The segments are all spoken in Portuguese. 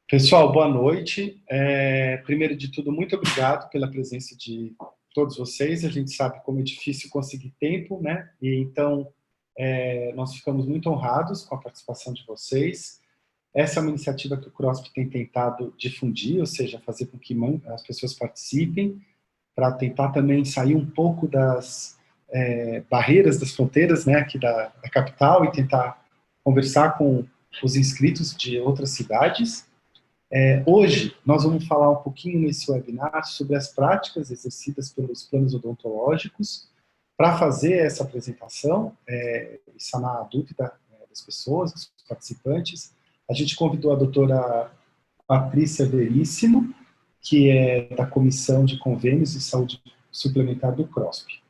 Pessoal, boa noite. Primeiro de tudo, muito obrigado pela presença de todos vocês. A gente sabe como é difícil conseguir tempo, né? E então, nós ficamos muito honrados com a participação de vocês. Essa é uma iniciativa que o CROSP tem tentado difundir, ou seja, fazer com que as pessoas participem, para tentar também sair um pouco das barreiras, das fronteiras, né, aqui da capital, e tentar conversar com os inscritos de outras cidades. Hoje, nós vamos falar um pouquinho nesse webinar sobre as práticas exercidas pelos planos odontológicos. Para fazer essa apresentação e sanar a dúvida das pessoas, dos participantes, a gente convidou a doutora Patrícia Veríssimo, que é da Comissão de Convênios de Saúde Suplementar do CROSP.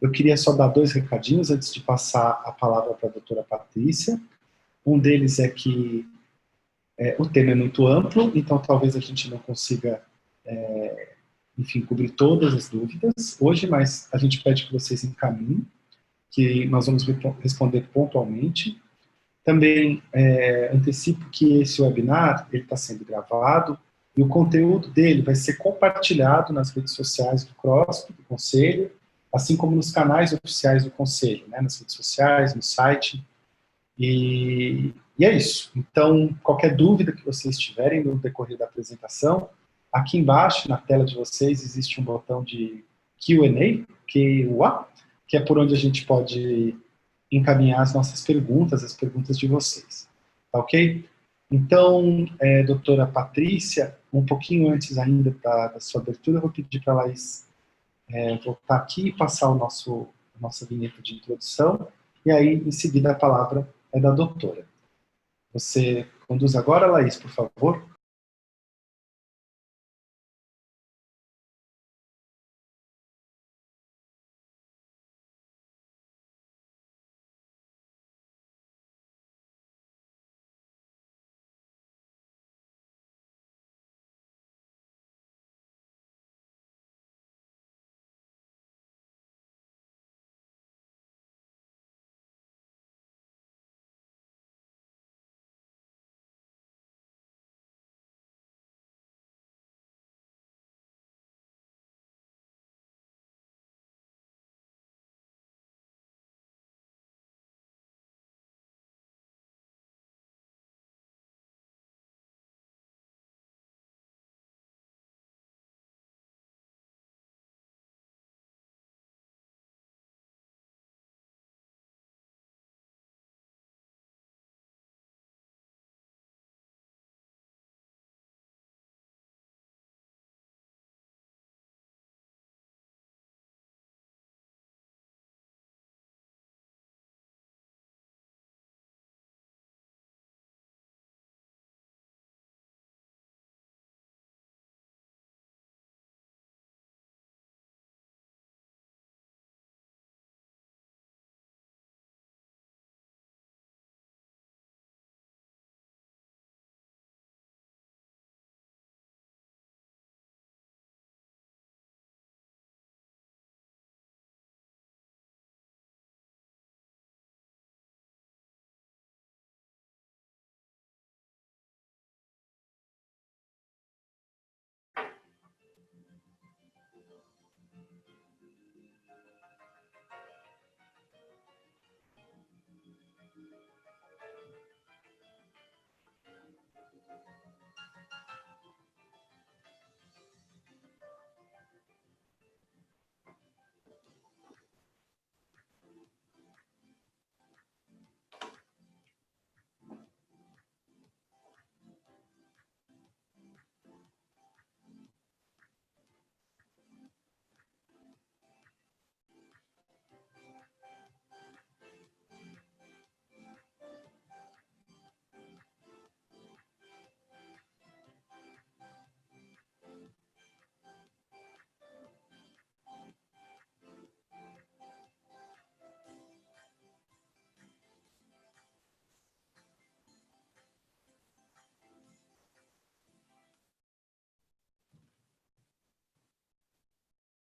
Eu queria só dar dois recadinhos antes de passar a palavra para a doutora Patrícia. Um deles é que o tema é muito amplo, então talvez a gente não consiga, enfim, cobrir todas as dúvidas hoje, mas a gente pede que vocês encaminhem, que nós vamos responder pontualmente. Também antecipo que esse webinar está sendo gravado e o conteúdo dele vai ser compartilhado nas redes sociais do CROSP, do Conselho, assim como nos canais oficiais do Conselho, né, nas redes sociais, no site. E é isso. Então, qualquer dúvida que vocês tiverem no decorrer da apresentação, aqui embaixo, na tela de vocês, existe um botão de Q&A, que é por onde a gente pode encaminhar as nossas perguntas, as perguntas de vocês. Tá ok? Então, doutora Patrícia, um pouquinho antes ainda da sua abertura, eu vou pedir para a Laís voltar aqui e passar a nossa vinheta de introdução, e aí, em seguida, a palavra é da doutora. Você conduz agora, Laís, por favor?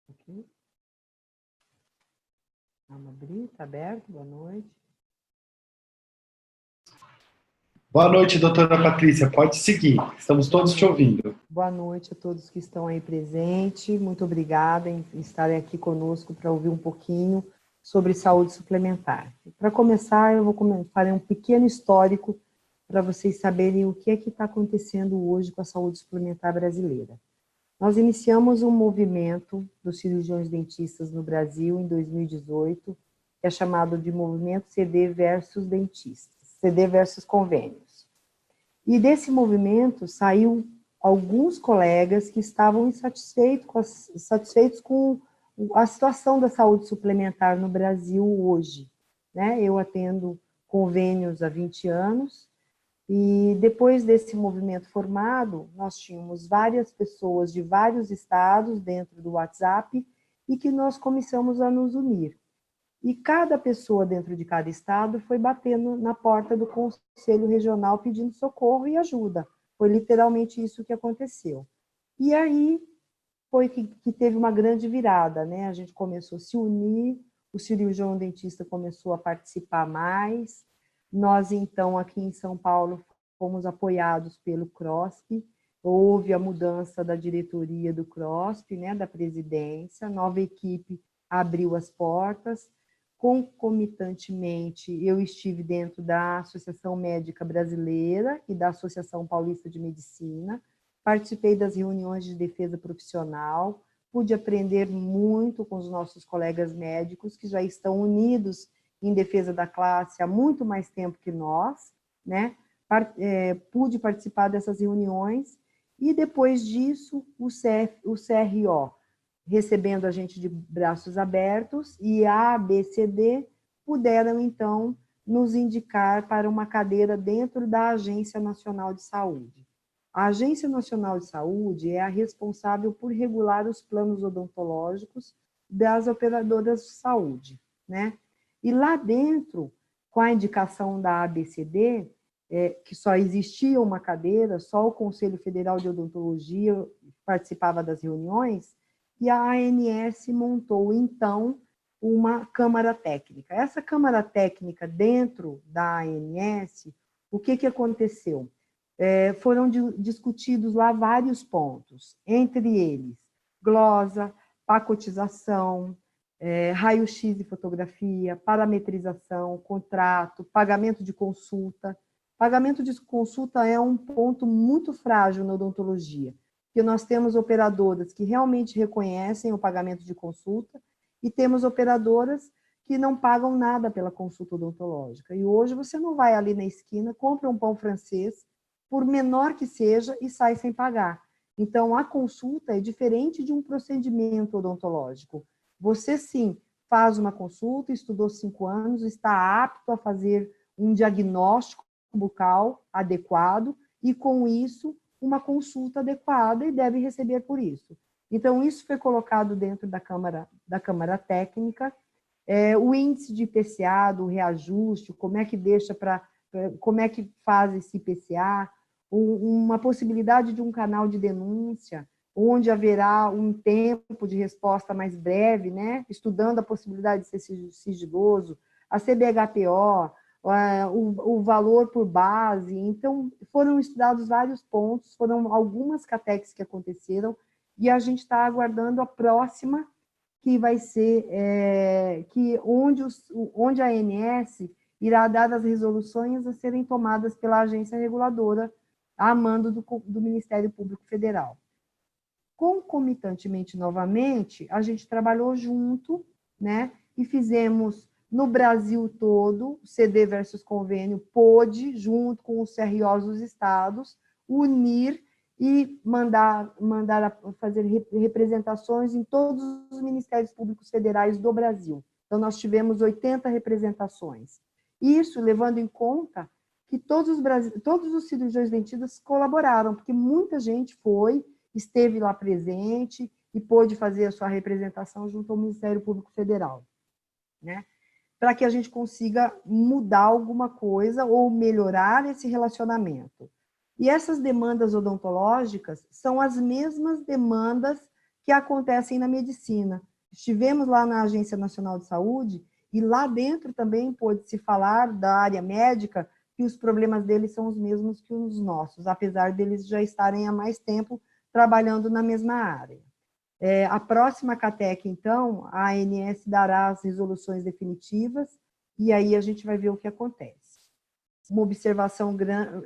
Aqui. Vamos abrir, está aberto, boa noite. Boa noite, doutora Patrícia. Pode seguir. Estamos todos te ouvindo. Boa noite a todos que estão aí presentes. Muito obrigada em estarem aqui conosco para ouvir um pouquinho sobre saúde suplementar. Para começar, eu vou fazer um pequeno histórico para vocês saberem o que é que está acontecendo hoje com a saúde suplementar brasileira. Nós iniciamos um movimento dos cirurgiões dentistas no Brasil em 2018, que é chamado de Movimento CD versus Dentistas, CD versus Convênios. E desse movimento saiu alguns colegas que estavam insatisfeitos com a situação da saúde suplementar no Brasil hoje. Né? Eu atendo convênios há 20 anos, e depois desse movimento formado, nós tínhamos várias pessoas de vários estados dentro do WhatsApp e que nós começamos a nos unir. E cada pessoa dentro de cada estado foi batendo na porta do Conselho Regional pedindo socorro e ajuda. Foi literalmente isso que aconteceu. E aí foi que teve uma grande virada, né? A gente começou a se unir, o cirurgião dentista começou a participar mais. Nós, então, aqui em São Paulo, fomos apoiados pelo CROSP, houve a mudança da diretoria do CROSP, né, da presidência, nova equipe abriu as portas. Concomitantemente, eu estive dentro da Associação Médica Brasileira e da Associação Paulista de Medicina, participei das reuniões de defesa profissional, pude aprender muito com os nossos colegas médicos, que já estão unidos em defesa da classe há muito mais tempo que nós, né? Pude participar dessas reuniões, e depois disso, o CRO, recebendo a gente de braços abertos, e a ABCD puderam, então, nos indicar para uma cadeira dentro da Agência Nacional de Saúde. A Agência Nacional de Saúde é a responsável por regular os planos odontológicos das operadoras de saúde, né? E lá dentro, com a indicação da ABCD, que só existia uma cadeira, só o Conselho Federal de Odontologia participava das reuniões, e a ANS montou, então, uma Câmara Técnica. Essa Câmara Técnica, dentro da ANS, o que aconteceu? Foram discutidos lá vários pontos, entre eles, glosa, pacotização, raio-x e fotografia, parametrização, contrato, pagamento de consulta. Pagamento de consulta é um ponto muito frágil na odontologia, porque nós temos operadoras que realmente reconhecem o pagamento de consulta e temos operadoras que não pagam nada pela consulta odontológica. E hoje você não vai ali na esquina, compra um pão francês, por menor que seja, e sai sem pagar. Então, a consulta é diferente de um procedimento odontológico. Você, sim, faz uma consulta, estudou 5 anos, está apto a fazer um diagnóstico bucal adequado, e, com isso, uma consulta adequada, e deve receber por isso. Então, isso foi colocado dentro da Câmara Técnica. O índice de IPCA, do reajuste, como é que como é que faz esse IPCA, uma possibilidade de um canal de denúncia, onde haverá um tempo de resposta mais breve, né? Estudando a possibilidade de ser sigiloso, a CBHPO, o valor por base. Então, foram estudados vários pontos, foram algumas cateques que aconteceram, e a gente está aguardando a próxima, que vai ser onde a ANS irá dar as resoluções a serem tomadas pela agência reguladora, a mando do Ministério Público Federal. Concomitantemente, novamente, a gente trabalhou junto, né, e fizemos no Brasil todo, o CD versus convênio pôde, junto com os CROs dos estados, unir e mandar fazer representações em todos os ministérios públicos federais do Brasil. Então, nós tivemos 80 representações. Isso levando em conta que todos os cirurgiões dentistas colaboraram, porque muita gente esteve lá presente e pôde fazer a sua representação junto ao Ministério Público Federal, né? Para que a gente consiga mudar alguma coisa ou melhorar esse relacionamento. E essas demandas odontológicas são as mesmas demandas que acontecem na medicina. Estivemos lá na Agência Nacional de Saúde, e lá dentro também pôde-se falar da área médica que os problemas deles são os mesmos que os nossos, apesar deles já estarem há mais tempo trabalhando na mesma área. A próxima CATEC, então, a ANS dará as resoluções definitivas, e aí a gente vai ver o que acontece. Uma observação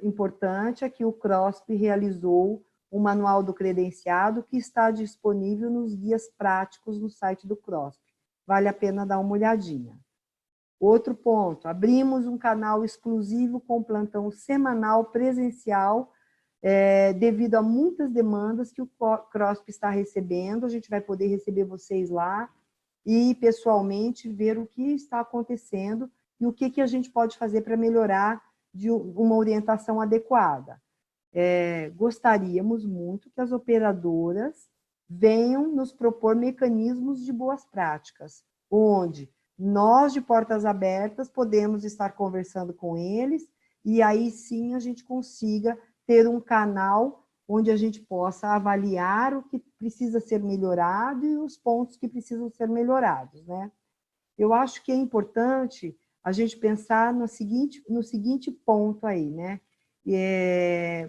importante é que o CROSP realizou o manual do credenciado, que está disponível nos guias práticos no site do CROSP. Vale a pena dar uma olhadinha. Outro ponto, abrimos um canal exclusivo com plantão semanal presencial, devido a muitas demandas que o CROSP está recebendo. A gente vai poder receber vocês lá e, pessoalmente, ver o que está acontecendo e o que a gente pode fazer para melhorar de uma orientação adequada. Gostaríamos muito que as operadoras venham nos propor mecanismos de boas práticas, onde nós, de portas abertas, podemos estar conversando com eles, e aí sim a gente consiga ter um canal onde a gente possa avaliar o que precisa ser melhorado e os pontos que precisam ser melhorados, né? Eu acho que é importante a gente pensar no seguinte ponto aí, né?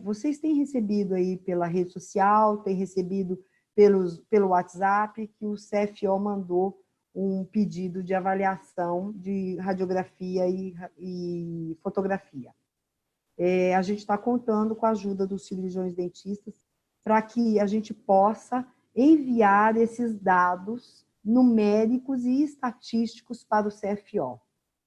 Vocês têm recebido aí pela rede social, têm recebido pelo WhatsApp, que o CFO mandou um pedido de avaliação de radiografia e fotografia. A gente está contando com a ajuda dos cirurgiões dentistas para que a gente possa enviar esses dados numéricos e estatísticos para o CFO.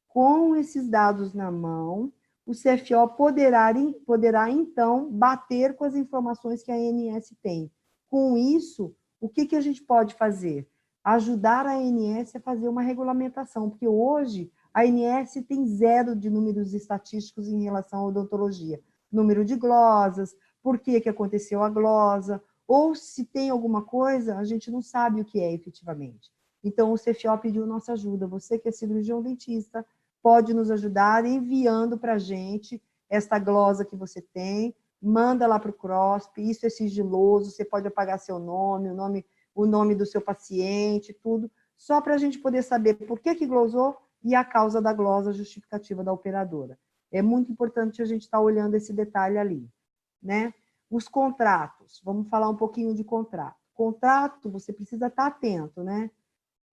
Com esses dados na mão, o CFO poderá então, bater com as informações que a ANS tem. Com isso, o que a gente pode fazer? Ajudar a ANS a fazer uma regulamentação, porque hoje a ANS tem 0 de números estatísticos em relação à odontologia. Número de glosas, por que aconteceu a glosa, ou se tem alguma coisa, a gente não sabe o que é efetivamente. Então, o CFO pediu nossa ajuda. Você que é cirurgião dentista, pode nos ajudar enviando para a gente esta glosa que você tem, manda lá para o CROSP, isso é sigiloso, você pode apagar seu nome, o nome do seu paciente, tudo, só para a gente poder saber por que glosou e a causa da glosa justificativa da operadora. É muito importante a gente estar olhando esse detalhe ali, né? Os contratos, vamos falar um pouquinho de contrato. Contrato, você precisa estar atento, né?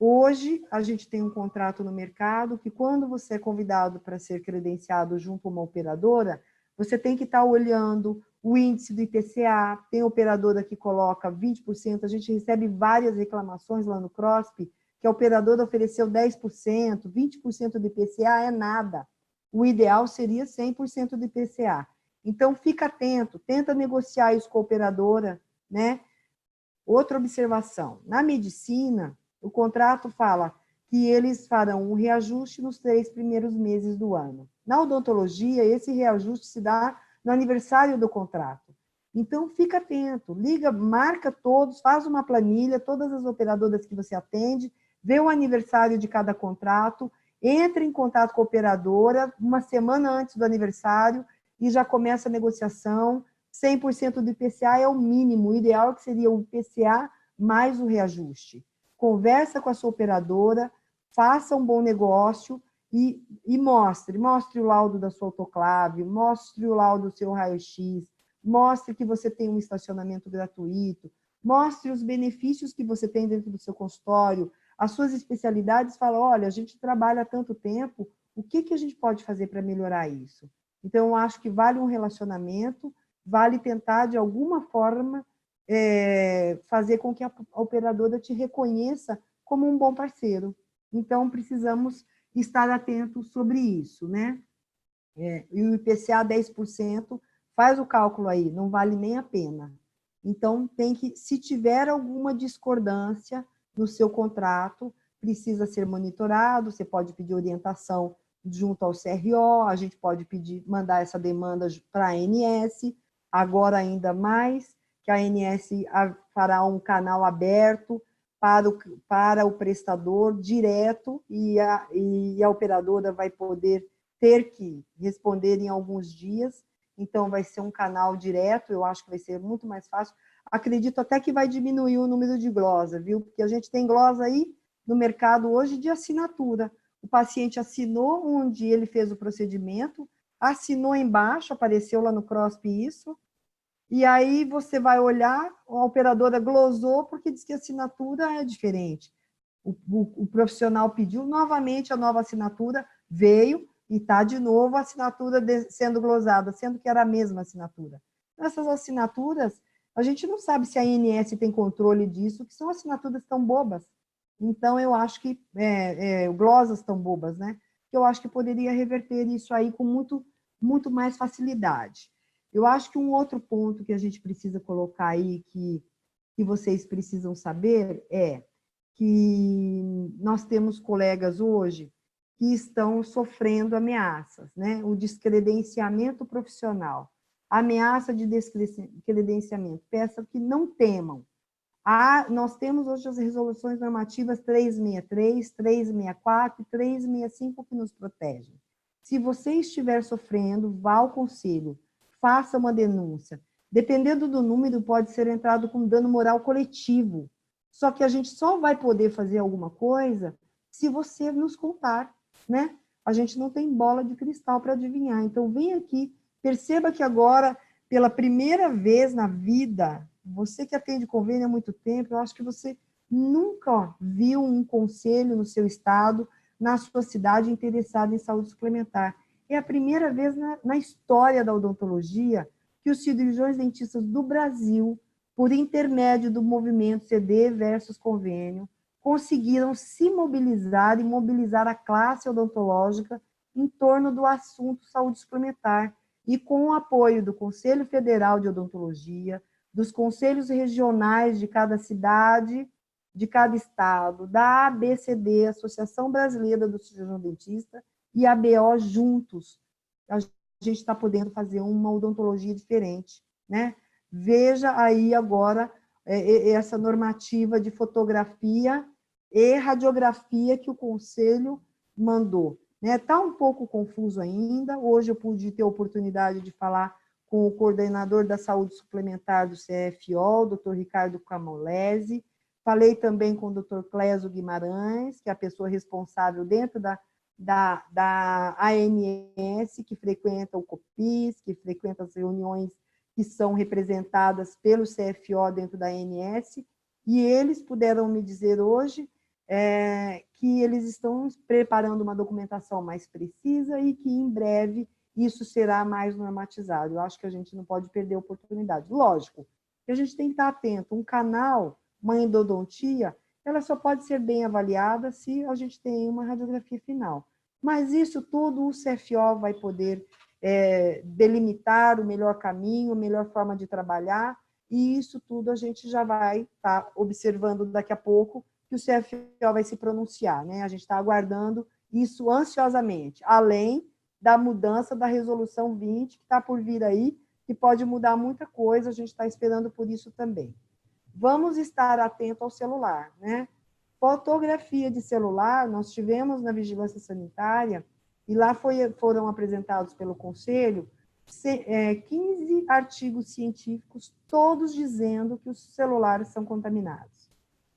Hoje, a gente tem um contrato no mercado que, quando você é convidado para ser credenciado junto a uma operadora, você tem que estar olhando o índice do IPCA, tem operadora que coloca 20%, a gente recebe várias reclamações lá no CROSP, que a operadora ofereceu 10%, 20% do IPCA é nada. O ideal seria 100% do IPCA. Então, fica atento, tenta negociar isso com a operadora, né? Outra observação, na medicina, o contrato fala que eles farão um reajuste nos 3 primeiros meses do ano. Na odontologia, esse reajuste se dá no aniversário do contrato. Então, fica atento, liga, marca todos, faz uma planilha, todas as operadoras que você atende, vê o aniversário de cada contrato, entra em contato com a operadora uma semana antes do aniversário e já começa a negociação. 100% do IPCA é o mínimo, o ideal é que seria o IPCA mais o reajuste. Conversa com a sua operadora, faça um bom negócio e mostre o laudo da sua autoclave, mostre o laudo do seu raio-x, mostre que você tem um estacionamento gratuito, mostre os benefícios que você tem dentro do seu consultório, as suas especialidades, fala, olha, a gente trabalha há tanto tempo, o que a gente pode fazer para melhorar isso? Então, eu acho que vale um relacionamento, vale tentar, de alguma forma, fazer com que a operadora te reconheça como um bom parceiro. Então, precisamos estar atentos sobre isso, né? E o IPCA 10%, faz o cálculo aí, não vale nem a pena. Então, tem que, se tiver alguma discordância no seu contrato, precisa ser monitorado, você pode pedir orientação junto ao CRO, a gente pode mandar essa demanda para a ANS, agora ainda mais, que a ANS fará um canal aberto para o prestador direto e a operadora vai poder ter que responder em alguns dias, então vai ser um canal direto, eu acho que vai ser muito mais fácil. Acredito até que vai diminuir o número de glosa, viu? Porque a gente tem glosa aí no mercado hoje de assinatura. O paciente assinou onde ele fez o procedimento, assinou embaixo, apareceu lá no CROSP isso, e aí você vai olhar, a operadora glosou porque diz que a assinatura é diferente. O profissional pediu novamente a nova assinatura, veio e está de novo a assinatura sendo glosada, sendo que era a mesma assinatura. Essas assinaturas, a gente não sabe se a ANS tem controle disso, que são assinaturas tão bobas. Então, eu acho que, glosas tão bobas, né? Eu acho que poderia reverter isso aí com muito mais facilidade. Eu acho que um outro ponto que a gente precisa colocar aí, que vocês precisam saber, é que nós temos colegas hoje que estão sofrendo ameaças, né? O descredenciamento profissional, ameaça de descredenciamento, peço que não temam. Nós temos hoje as resoluções normativas 363, 364 e 365 que nos protegem. Se você estiver sofrendo, vá ao conselho, faça uma denúncia. Dependendo do número, pode ser entrado com dano moral coletivo. Só que a gente só vai poder fazer alguma coisa se você nos contar, né? A gente não tem bola de cristal para adivinhar. Então, vem aqui, perceba que agora, pela primeira vez na vida, você que atende convênio há muito tempo, eu acho que você nunca viu um conselho no seu estado, na sua cidade, interessado em saúde suplementar. É a primeira vez na história da odontologia que os cirurgiões dentistas do Brasil, por intermédio do movimento CD versus convênio, conseguiram se mobilizar e mobilizar a classe odontológica em torno do assunto saúde suplementar, e com o apoio do Conselho Federal de Odontologia, dos conselhos regionais de cada cidade, de cada estado, da ABCD, Associação Brasileira do Cirurgião Dentista, e a ABO juntos, a gente está podendo fazer uma odontologia diferente, né? Veja aí agora essa normativa de fotografia e radiografia que o Conselho mandou. Está um pouco confuso ainda. Hoje eu pude ter a oportunidade de falar com o coordenador da saúde suplementar do CFO, o Dr. Ricardo Camolese. Falei também com o Dr. Clésio Guimarães, que é a pessoa responsável dentro da ANS, que frequenta o COPIS, que frequenta as reuniões que são representadas pelo CFO dentro da ANS, e eles puderam me dizer hoje que eles estão preparando uma documentação mais precisa e que, em breve, isso será mais normatizado. Eu acho que a gente não pode perder a oportunidade. Lógico, que a gente tem que estar atento. Um canal, uma endodontia, ela só pode ser bem avaliada se a gente tem uma radiografia final. Mas isso tudo o CFO vai poder delimitar o melhor caminho, a melhor forma de trabalhar, e isso tudo a gente já vai estar observando daqui a pouco, que o CFO vai se pronunciar, né? A gente está aguardando isso ansiosamente, além da mudança da resolução 20, que está por vir aí, que pode mudar muita coisa, a gente está esperando por isso também. Vamos estar atento ao celular, né? Fotografia de celular, nós tivemos na vigilância sanitária, e lá foram apresentados pelo Conselho 15 artigos científicos, todos dizendo que os celulares são contaminados.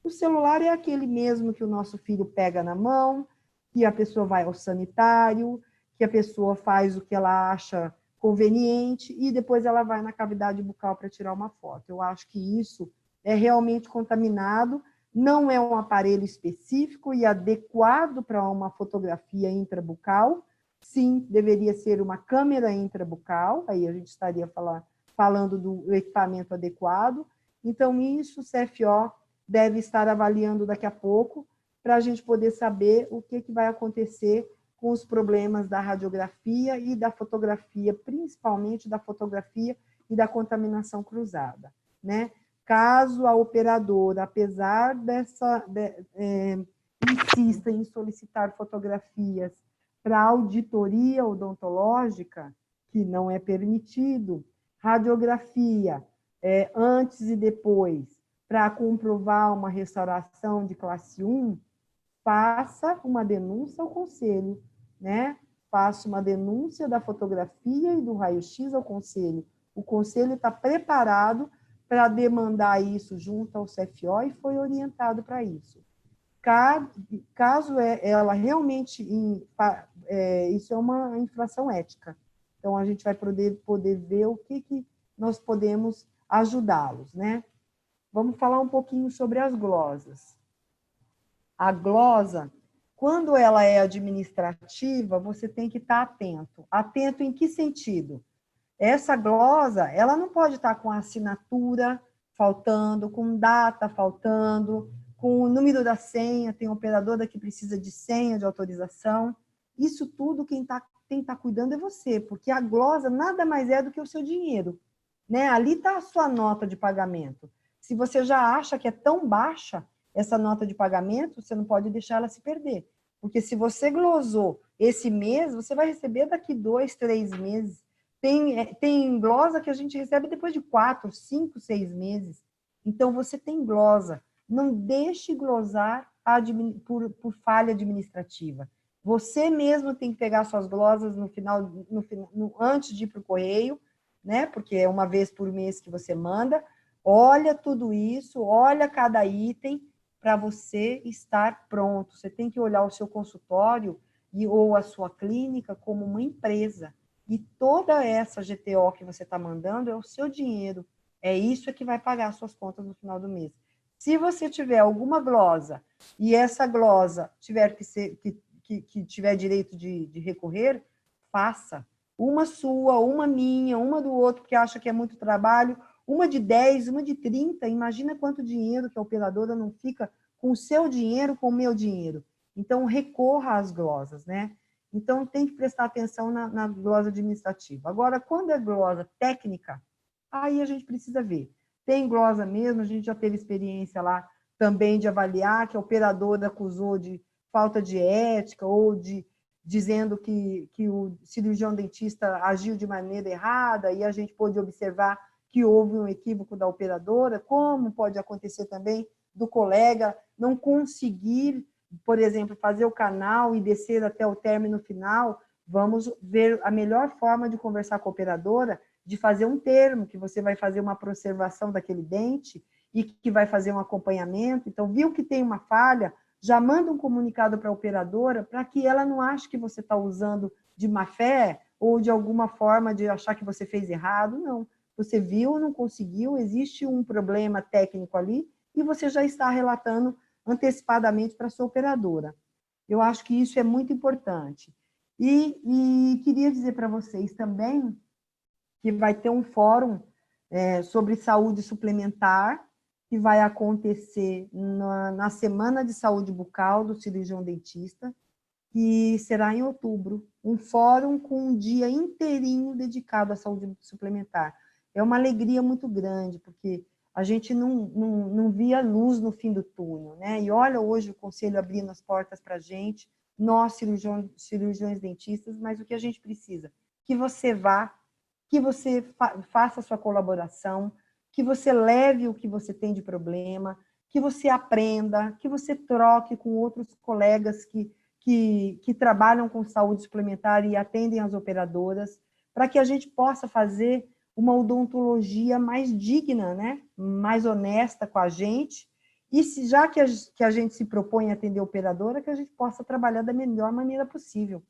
O celular é aquele mesmo que o nosso filho pega na mão, que a pessoa vai ao sanitário, que a pessoa faz o que ela acha conveniente e depois ela vai na cavidade bucal para tirar uma foto. Eu acho que isso é realmente contaminado, não é um aparelho específico e adequado para uma fotografia intrabucal. Sim, deveria ser uma câmera intrabucal, aí a gente estaria falando do equipamento adequado. Então, isso o CFO deve estar avaliando daqui a pouco, para a gente poder saber o que vai acontecer com os problemas da radiografia e da fotografia, principalmente da fotografia e da contaminação cruzada, né? Caso a operadora, apesar insista em solicitar fotografias para auditoria odontológica, que não é permitido, radiografia antes e depois, para comprovar uma restauração de classe 1, faça uma denúncia ao conselho, né? Faça uma denúncia da fotografia e do raio-x ao conselho. O conselho está preparado para demandar isso junto ao CFO e foi orientado para isso. Caso ela realmente... isso é uma infração ética. Então, a gente vai poder ver o que nós podemos ajudá-los, né? Vamos falar um pouquinho sobre as glosas. A glosa, quando ela é administrativa, você tem que estar atento. Atento em que sentido? Essa glosa, ela não pode estar com a assinatura faltando, com data faltando, com o número da senha, tem operadora que precisa de senha, de autorização. Isso tudo quem tá cuidando é você, porque a glosa nada mais é do que o seu dinheiro, né? Ali está a sua nota de pagamento. Se você já acha que é tão baixa essa nota de pagamento, você não pode deixar ela se perder. Porque se você glosou esse mês, você vai receber daqui 2, 3 meses. Tem glosa que a gente recebe depois de 4, 5, 6 meses. Então, você tem glosa. Não deixe glosar por falha administrativa. Você mesmo tem que pegar suas glosas no final, antes de ir para o correio, né? Porque é uma vez por mês que você manda. Olha tudo isso, olha cada item para você estar pronto. Você tem que olhar o seu consultório ou a sua clínica como uma empresa. E toda essa GTO que você está mandando é o seu dinheiro. É isso que vai pagar as suas contas no final do mês. Se você tiver alguma glosa e essa glosa tiver que tiver direito de recorrer, faça. Uma sua, uma minha, uma do outro, que acha que é muito trabalho, uma de 10, uma de 30. Imagina quanto dinheiro que a operadora não fica com o seu dinheiro, com o meu dinheiro. Então, recorra às glosas, né? Então, tem que prestar atenção na glosa administrativa. Agora, quando é glosa técnica, aí a gente precisa ver. Tem glosa mesmo, a gente já teve experiência lá também de avaliar que a operadora acusou de falta de ética ou dizendo que o cirurgião dentista agiu de maneira errada, e a gente pôde observar que houve um equívoco da operadora, como pode acontecer também do colega não conseguir, por exemplo, fazer o canal e descer até o término final. Vamos ver a melhor forma de conversar com a operadora, de fazer um termo, que você vai fazer uma preservação daquele dente e que vai fazer um acompanhamento. Então, viu que tem uma falha, já manda um comunicado para a operadora para que ela não ache que você está usando de má fé ou de alguma forma de achar que você fez errado. Não. Você viu, não conseguiu, existe um problema técnico ali e você já está relatando antecipadamente para a sua operadora. Eu acho que isso é muito importante. E queria dizer para vocês também que vai ter um fórum sobre saúde suplementar, que vai acontecer na Semana de Saúde Bucal do cirurgião dentista, que será em outubro. Um fórum com um dia inteirinho dedicado à saúde suplementar. É uma alegria muito grande, porque a gente não via luz no fim do túnel, né? E olha hoje o Conselho abrindo as portas para a gente, nós cirurgiões dentistas, mas o que a gente precisa? Que você vá, que você faça a sua colaboração, que você leve o que você tem de problema, que você aprenda, que você troque com outros colegas que trabalham com saúde suplementar e atendem as operadoras, para que a gente possa fazer uma odontologia mais digna, né? Mais honesta com a gente, e já que a gente se propõe a atender a operadora, que a gente possa trabalhar da melhor maneira possível.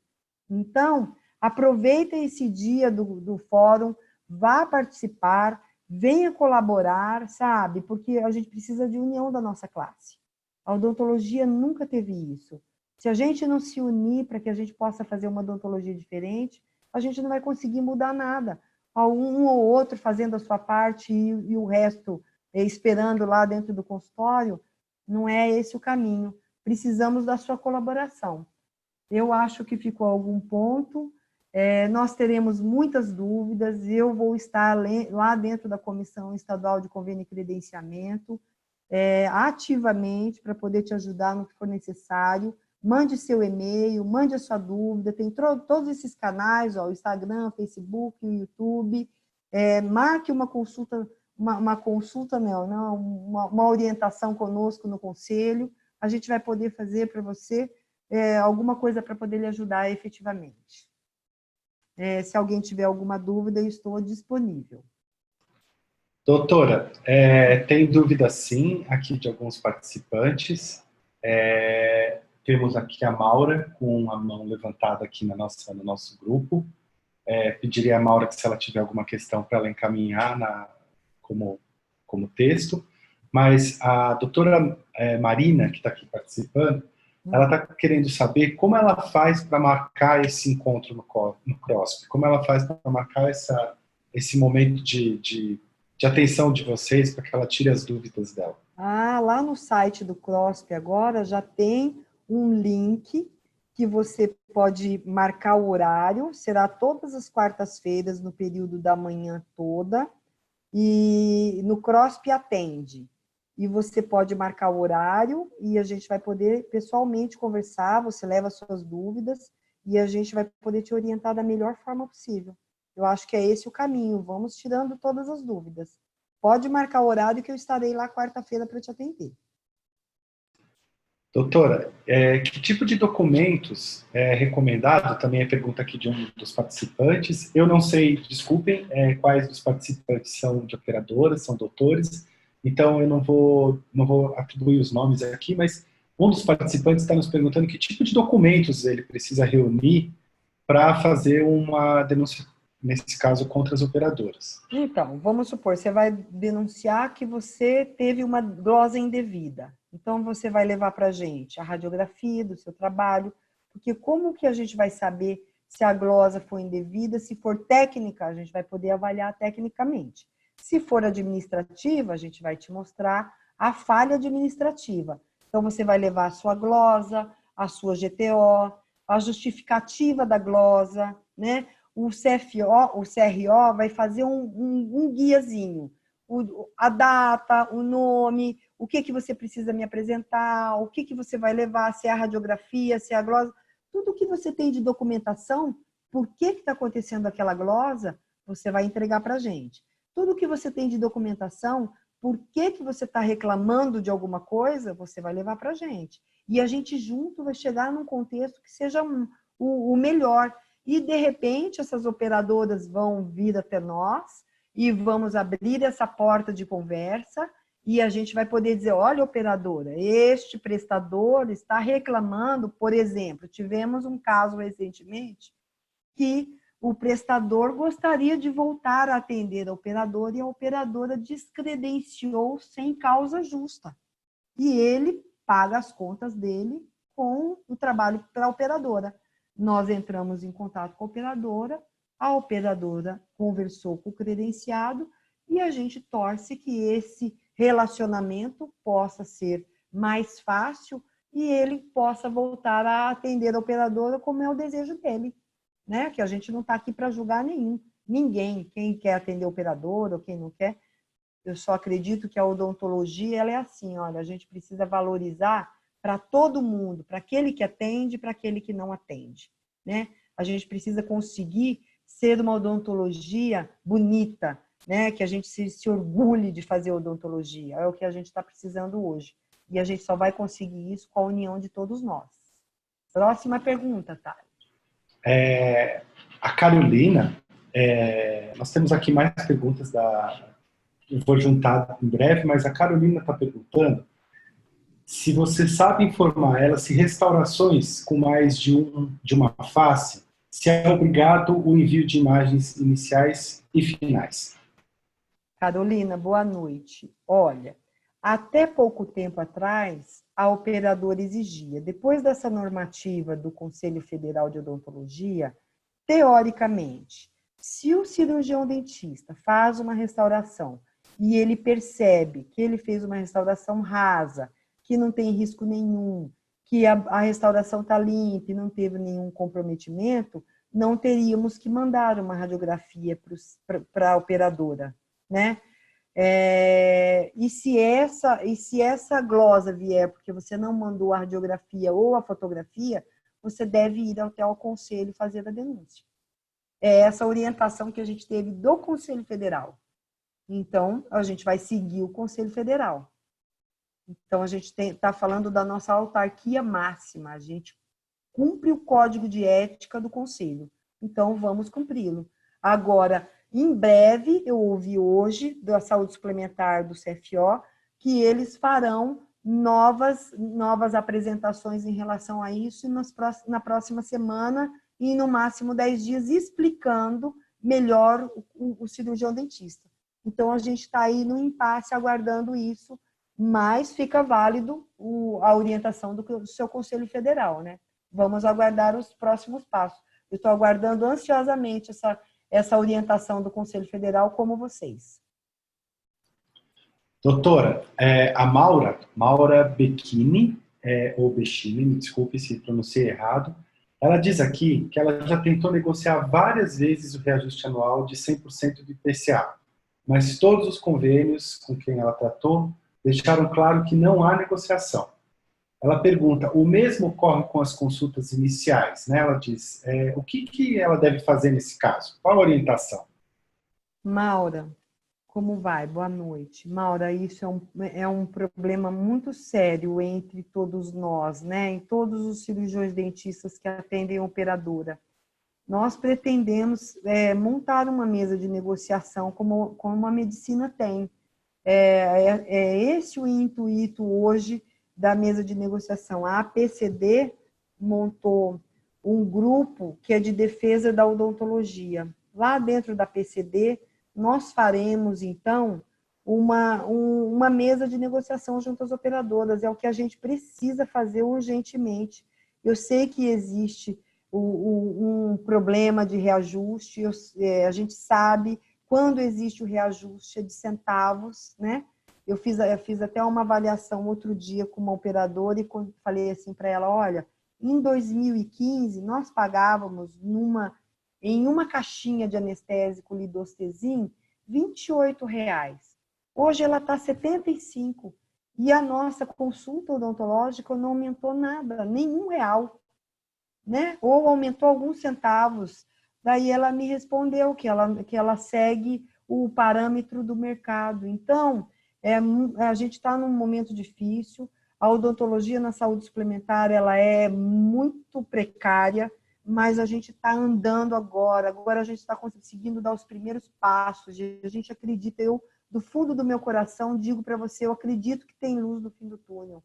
Então, aproveita esse dia do fórum, vá participar, venha colaborar, sabe? Porque a gente precisa de união da nossa classe. A odontologia nunca teve isso. Se a gente não se unir para que a gente possa fazer uma odontologia diferente, a gente não vai conseguir mudar nada. Um ou outro fazendo a sua parte e o resto esperando lá dentro do consultório, não é esse o caminho. Precisamos da sua colaboração. Eu acho que ficou algum ponto. Nós teremos muitas dúvidas. Eu vou estar lá dentro da Comissão Estadual de Convênio e Credenciamento, ativamente, para poder te ajudar no que for necessário. Mande seu e-mail, mande a sua dúvida. Tem todos esses canais, ó, o Instagram, Facebook, o YouTube. Marque uma consulta, uma orientação conosco no conselho. A gente vai poder fazer para você alguma coisa para poder lhe ajudar efetivamente. Se alguém tiver alguma dúvida, eu estou disponível. Doutora, tem dúvida sim, aqui de alguns participantes. Temos aqui a Maura, com a mão levantada aqui no nosso grupo. pediria a Maura que se ela tiver alguma questão para ela encaminhar como texto, mas a doutora Marina, que está aqui participando, ela está querendo saber como ela faz para marcar esse encontro no CROSP, como ela faz para marcar esse momento de atenção de vocês, para que ela tire as dúvidas dela. Lá no site do CROSP agora já tem um link que você pode marcar o horário, será todas as quartas-feiras, no período da manhã toda, e no CROSP atende. E você pode marcar o horário e a gente vai poder pessoalmente conversar, você leva suas dúvidas e a gente vai poder te orientar da melhor forma possível. Eu acho que é esse o caminho, vamos tirando todas as dúvidas. Pode marcar o horário que eu estarei lá quarta-feira para te atender. Doutora, que tipo de documentos é recomendado? Também é pergunta aqui de um dos participantes. Eu não sei, desculpem, quais dos participantes são de operadoras, são doutores, então eu não vou atribuir os nomes aqui, mas um dos participantes está nos perguntando que tipo de documentos ele precisa reunir para fazer uma denúncia, nesse caso, contra as operadoras. Então, vamos supor, você vai denunciar que você teve uma glosa indevida. Então, você vai levar para a gente a radiografia do seu trabalho, porque como que a gente vai saber se a glosa foi indevida? Se for técnica, a gente vai poder avaliar tecnicamente. Se for administrativa, a gente vai te mostrar a falha administrativa. Então, você vai levar a sua glosa, a sua GTO, a justificativa da glosa, né? O CRO vai fazer um guiazinho, a data, o nome, o que você precisa me apresentar, o que você vai levar, se é a radiografia, se é a glosa, tudo que você tem de documentação, por que está acontecendo aquela glosa, você vai entregar para a gente. Tudo que você tem de documentação, por que você está reclamando de alguma coisa, você vai levar para a gente. E a gente junto vai chegar num contexto que seja o melhor. E, de repente, essas operadoras vão vir até nós e vamos abrir essa porta de conversa e a gente vai poder dizer, olha, operadora, este prestador está reclamando, por exemplo, tivemos um caso recentemente que o prestador gostaria de voltar a atender a operadora e a operadora descredenciou sem causa justa. E ele paga as contas dele com o trabalho para a operadora. Nós entramos em contato com a operadora conversou com o credenciado e a gente torce que esse relacionamento possa ser mais fácil e ele possa voltar a atender a operadora como é o desejo dele, né? Que a gente não está aqui para julgar ninguém, quem quer atender a operadora ou quem não quer. Eu só acredito que a odontologia ela é assim, olha, a gente precisa valorizar para todo mundo, para aquele que atende, para aquele que não atende, né? A gente precisa conseguir ser uma odontologia bonita, né? Que a gente se orgulhe de fazer odontologia, é o que a gente está precisando hoje. E a gente só vai conseguir isso com a união de todos nós. Próxima pergunta, Thalia. A Carolina, nós temos aqui mais perguntas eu vou juntar em breve, mas a Carolina está perguntando se você sabe informar ela se restaurações com mais de uma face, se é obrigado o envio de imagens iniciais e finais. Carolina, boa noite. Olha, até pouco tempo atrás, a operadora exigia. Depois dessa normativa do Conselho Federal de Odontologia, teoricamente, se o cirurgião dentista faz uma restauração e ele percebe que ele fez uma restauração rasa, que não tem risco nenhum, que a restauração está limpa e não teve nenhum comprometimento, não teríamos que mandar uma radiografia para a operadora, né? E se essa glosa vier porque você não mandou a radiografia ou a fotografia, você deve ir até ao conselho fazer a denúncia. É essa orientação que a gente teve do Conselho Federal. Então, a gente vai seguir o Conselho Federal. Então, a gente está falando da nossa autarquia máxima. A gente cumpre o código de ética do Conselho. Então, vamos cumpri-lo. Agora, em breve, eu ouvi hoje da Saúde Suplementar do CFO que eles farão novas apresentações em relação a isso e na próxima semana e no máximo 10 dias explicando melhor o cirurgião dentista. Então, a gente está aí no impasse aguardando isso, mas fica válido a orientação do seu Conselho Federal, né? Vamos aguardar os próximos passos. Eu estou aguardando ansiosamente essa orientação do Conselho Federal, como vocês. Doutora, a Maura Becchini, ou Becchini, me desculpe se pronunciei errado, ela diz aqui que ela já tentou negociar várias vezes o reajuste anual de 100% do IPCA, mas todos os convênios com quem ela tratou deixaram claro que não há negociação. Ela pergunta, o mesmo ocorre com as consultas iniciais, né? Ela diz, o que ela deve fazer nesse caso? Qual a orientação? Maura, como vai? Boa noite. Maura, isso é um problema muito sério entre todos nós, né? Em todos os cirurgiões dentistas que atendem a operadora. Nós pretendemos montar uma mesa de negociação como a medicina tem. É esse o intuito hoje da mesa de negociação. A APCD montou um grupo que é de defesa da odontologia. Lá dentro da APCD, nós faremos, então, uma mesa de negociação junto às operadoras. É o que a gente precisa fazer urgentemente. Eu sei que existe um problema de reajuste, a gente sabe quando existe o reajuste de centavos, né? Eu fiz até uma avaliação outro dia com uma operadora e falei assim para ela, olha, em 2015 nós pagávamos em uma caixinha de anestésico Lidostezin R$28. Hoje ela está R$75. E a nossa consulta odontológica não aumentou nada, nenhum real, né? Ou aumentou alguns centavos. Daí ela me respondeu que ela segue o parâmetro do mercado. Então, a gente está num momento difícil, a odontologia na saúde suplementar ela é muito precária, mas a gente está andando agora a gente está conseguindo dar os primeiros passos, a gente acredita, eu, do fundo do meu coração, digo para você, eu acredito que tem luz no fim do túnel.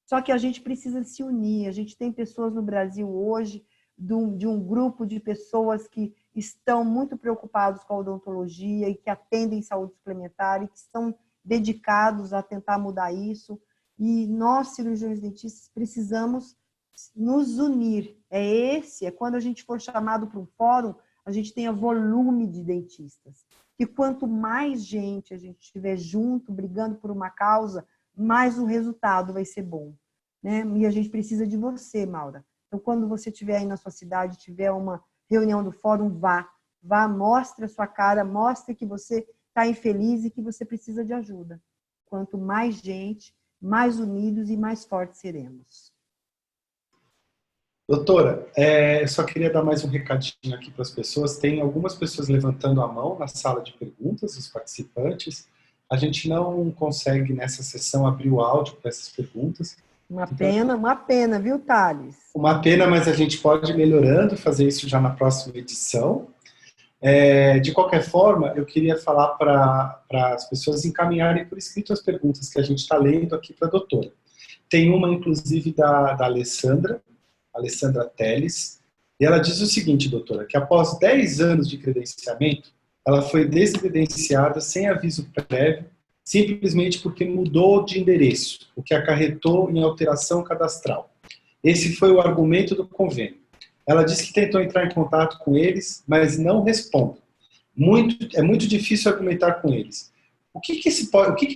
Só que a gente precisa se unir, a gente tem pessoas no Brasil hoje, de um grupo de pessoas que estão muito preocupados com a odontologia e que atendem saúde suplementar e que estão dedicados a tentar mudar isso. E nós, cirurgiões dentistas, precisamos nos unir. É quando a gente for chamado para um fórum, a gente tenha volume de dentistas. E quanto mais gente a gente estiver junto, brigando por uma causa, mais o resultado vai ser bom, né? E a gente precisa de você, Maura. Então, quando você estiver aí na sua cidade, tiver uma reunião do fórum, vá, mostre a sua cara, mostre que você está infeliz e que você precisa de ajuda. Quanto mais gente, mais unidos e mais fortes seremos. Doutora, eu só queria dar mais um recadinho aqui para as pessoas. Tem algumas pessoas levantando a mão na sala de perguntas, os participantes. A gente não consegue, nessa sessão, abrir o áudio para essas perguntas. Uma pena, viu, Thales? Uma pena, mas a gente pode ir melhorando, fazer isso já na próxima edição. De qualquer forma, eu queria falar para as pessoas encaminharem por escrito as perguntas que a gente está lendo aqui para a doutora. Tem uma, inclusive, da Alessandra Teles, e ela diz o seguinte, doutora, que após 10 anos de credenciamento, ela foi descredenciada sem aviso prévio, simplesmente porque mudou de endereço, o que acarretou em alteração cadastral. Esse foi o argumento do convênio. Ela disse que tentou entrar em contato com eles, mas não respondem. É muito difícil argumentar com eles. O que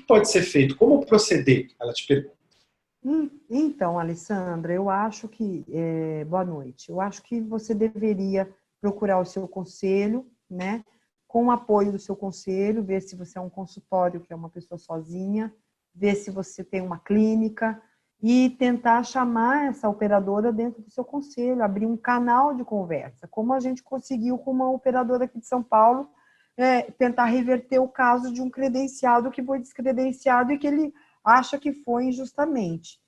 pode ser feito? Como proceder? Ela te pergunta. Então, Alessandra, eu acho que... boa noite. Eu acho que você deveria procurar o seu conselho, né? Com o apoio do seu conselho, ver se você é um consultório, que é uma pessoa sozinha, ver se você tem uma clínica e tentar chamar essa operadora dentro do seu conselho, abrir um canal de conversa, como a gente conseguiu com uma operadora aqui de São Paulo, tentar reverter o caso de um credenciado que foi descredenciado e que ele acha que foi injustamente.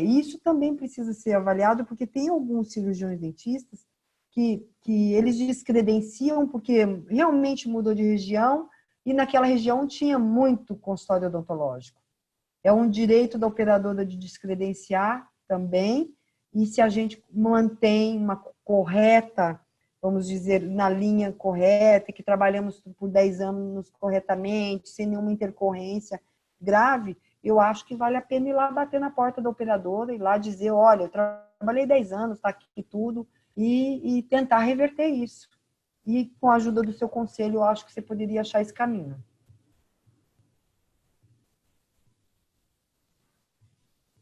Isso também precisa ser avaliado, porque tem alguns cirurgiões dentistas que eles descredenciam porque realmente mudou de região e naquela região tinha muito consultório odontológico. É um direito da operadora de descredenciar também, e se a gente mantém uma correta, vamos dizer, na linha correta, que trabalhamos por 10 anos corretamente, sem nenhuma intercorrência grave, eu acho que vale a pena ir lá bater na porta da operadora, ir lá dizer, olha, eu trabalhei 10 anos, está aqui tudo, e tentar reverter isso. E com a ajuda do seu conselho, eu acho que você poderia achar esse caminho.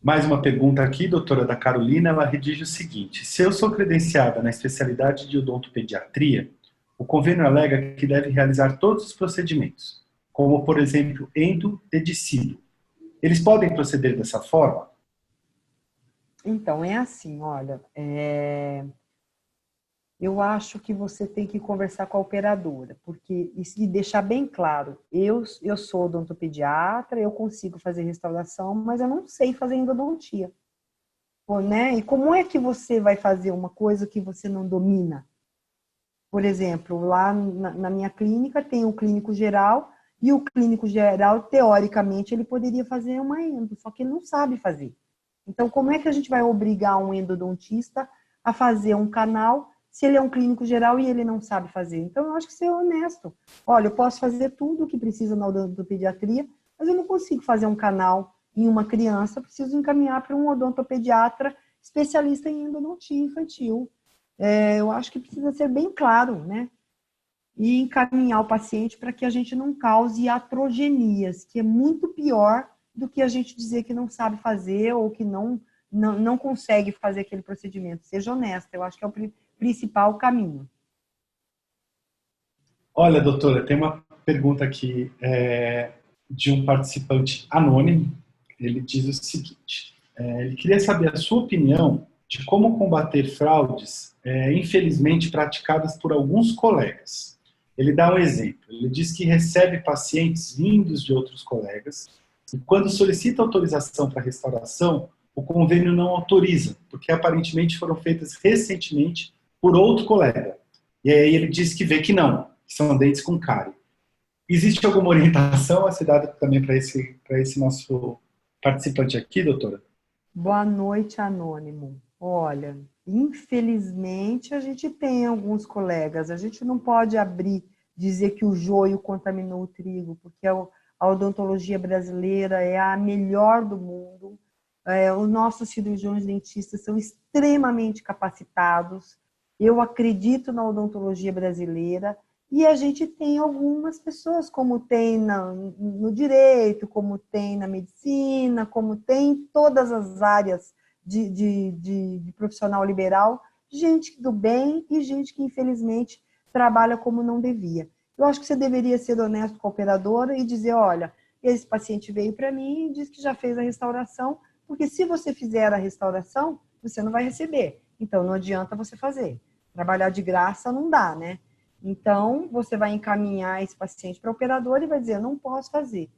Mais uma pergunta aqui, doutora, da Carolina, ela redige o seguinte: se eu sou credenciada na especialidade de odontopediatria, o convênio alega que deve realizar todos os procedimentos, como, por exemplo, endo-edicílio. Eles podem proceder dessa forma? Então, é assim, olha, eu acho que você tem que conversar com a operadora, porque e deixar bem claro, eu sou odontopediatra, eu consigo fazer restauração, mas eu não sei fazer endodontia. Pô, né? E como é que você vai fazer uma coisa que você não domina? Por exemplo, lá na minha clínica tem o clínico geral, e o clínico geral, teoricamente, ele poderia fazer uma endo, só que ele não sabe fazer. Então, como é que a gente vai obrigar um endodontista a fazer um canal se ele é um clínico geral e ele não sabe fazer? Então, eu acho que ser honesto. Olha, eu posso fazer tudo o que precisa na odontopediatria, mas eu não consigo fazer um canal em uma criança, eu preciso encaminhar para um odontopediatra especialista em endodontia infantil. Eu acho que precisa ser bem claro, né? E encaminhar o paciente para que a gente não cause iatrogenias, que é muito pior do que a gente dizer que não sabe fazer ou que não consegue fazer aquele procedimento. Seja honesta, eu acho que é o principal caminho. Olha, doutora, tem uma pergunta aqui de um participante anônimo. Ele diz o seguinte: ele queria saber a sua opinião de como combater fraudes, infelizmente praticadas por alguns colegas. Ele dá um exemplo. Ele diz que recebe pacientes vindos de outros colegas e quando solicita autorização para restauração, o convênio não autoriza, porque aparentemente foram feitas recentemente por outro colega. E aí ele diz que vê que não, que são dentes com cárie. Existe alguma orientação a ser dada também para esse nosso participante aqui, doutora? Boa noite, anônimo. Olha, infelizmente a gente tem alguns colegas, a gente não pode dizer que o joio contaminou o trigo, porque a odontologia brasileira é a melhor do mundo. Os nossos cirurgiões dentistas são extremamente capacitados. Eu acredito na odontologia brasileira e a gente tem algumas pessoas, como tem no direito, como tem na medicina, como tem em todas as áreas de profissional liberal, gente do bem e gente que, infelizmente, trabalha como não devia. Eu acho que você deveria ser honesto com a operadora e dizer, olha, esse paciente veio para mim e disse que já fez a restauração, porque se você fizer a restauração, você não vai receber. Então, não adianta você fazer. Trabalhar de graça não dá, né? Então, você vai encaminhar esse paciente para a operadora e vai dizer, eu não posso fazer.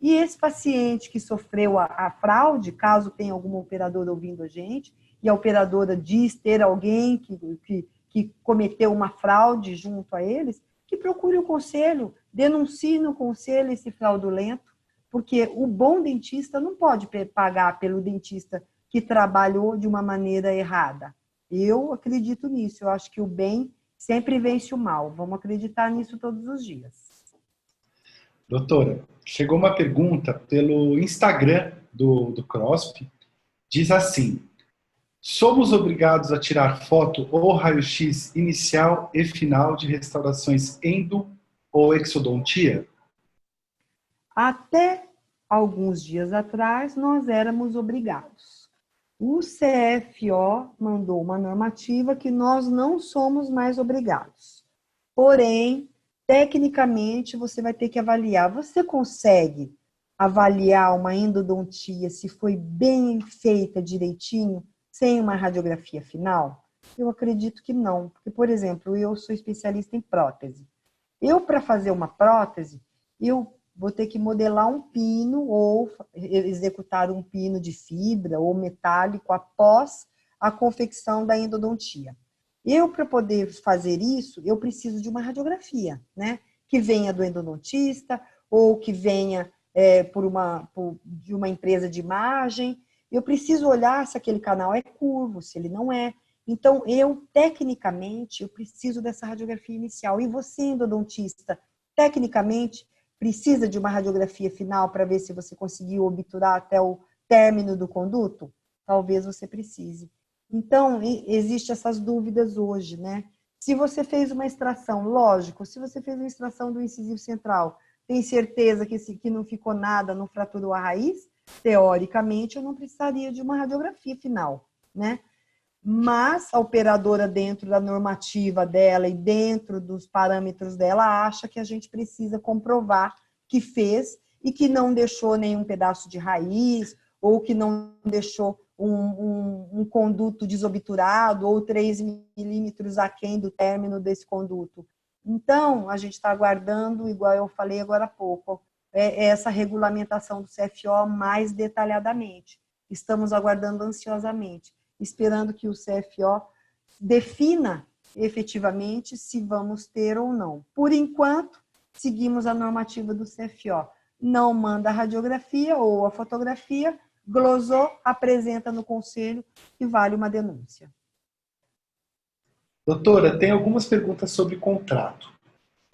E esse paciente que sofreu a fraude, caso tenha alguma operadora ouvindo a gente, e a operadora diz ter alguém que cometeu uma fraude junto a eles, que procure o conselho, denuncie no conselho esse fraudulento, porque o bom dentista não pode pagar pelo dentista que trabalhou de uma maneira errada. Eu acredito nisso, eu acho que o bem sempre vence o mal. Vamos acreditar nisso todos os dias. Doutora, chegou uma pergunta pelo Instagram do CROSP. Diz assim: somos obrigados a tirar foto ou raio-x inicial e final de restaurações endo ou exodontia? Até alguns dias atrás, nós éramos obrigados. O CFO mandou uma normativa que nós não somos mais obrigados. Porém, tecnicamente, você vai ter que avaliar. Você consegue avaliar uma endodontia se foi bem feita direitinho, sem uma radiografia final? Eu acredito que não. Porque, por exemplo, eu sou especialista em prótese. Para fazer uma prótese, eu vou ter que modelar um pino ou executar um pino de fibra ou metálico após a confecção da endodontia. Para poder fazer isso, eu preciso de uma radiografia, né? Que venha do endodontista ou que venha de uma empresa de imagem. Eu preciso olhar se aquele canal é curvo, se ele não é. Então, tecnicamente, eu preciso dessa radiografia inicial. E você, endodontista, tecnicamente, precisa de uma radiografia final para ver se você conseguiu obturar até o término do conduto? Talvez você precise. Então, existem essas dúvidas hoje, né? Se você fez uma extração, lógico, se você fez uma extração do incisivo central, tem certeza que não ficou nada, não fraturou a raiz? Teoricamente, eu não precisaria de uma radiografia final, né? Mas a operadora, dentro da normativa dela e dentro dos parâmetros dela, acha que a gente precisa comprovar que fez e que não deixou nenhum pedaço de raiz ou que não deixou um conduto desobturado ou 3 milímetros aquém do término desse conduto. Então, a gente está aguardando, igual eu falei agora há pouco, essa regulamentação do CFO mais detalhadamente. Estamos aguardando ansiosamente, esperando que o CFO defina efetivamente se vamos ter ou não. Por enquanto, seguimos a normativa do CFO. Não manda a radiografia ou a fotografia, glosou, apresenta no conselho e vale uma denúncia. Doutora, tem algumas perguntas sobre contrato.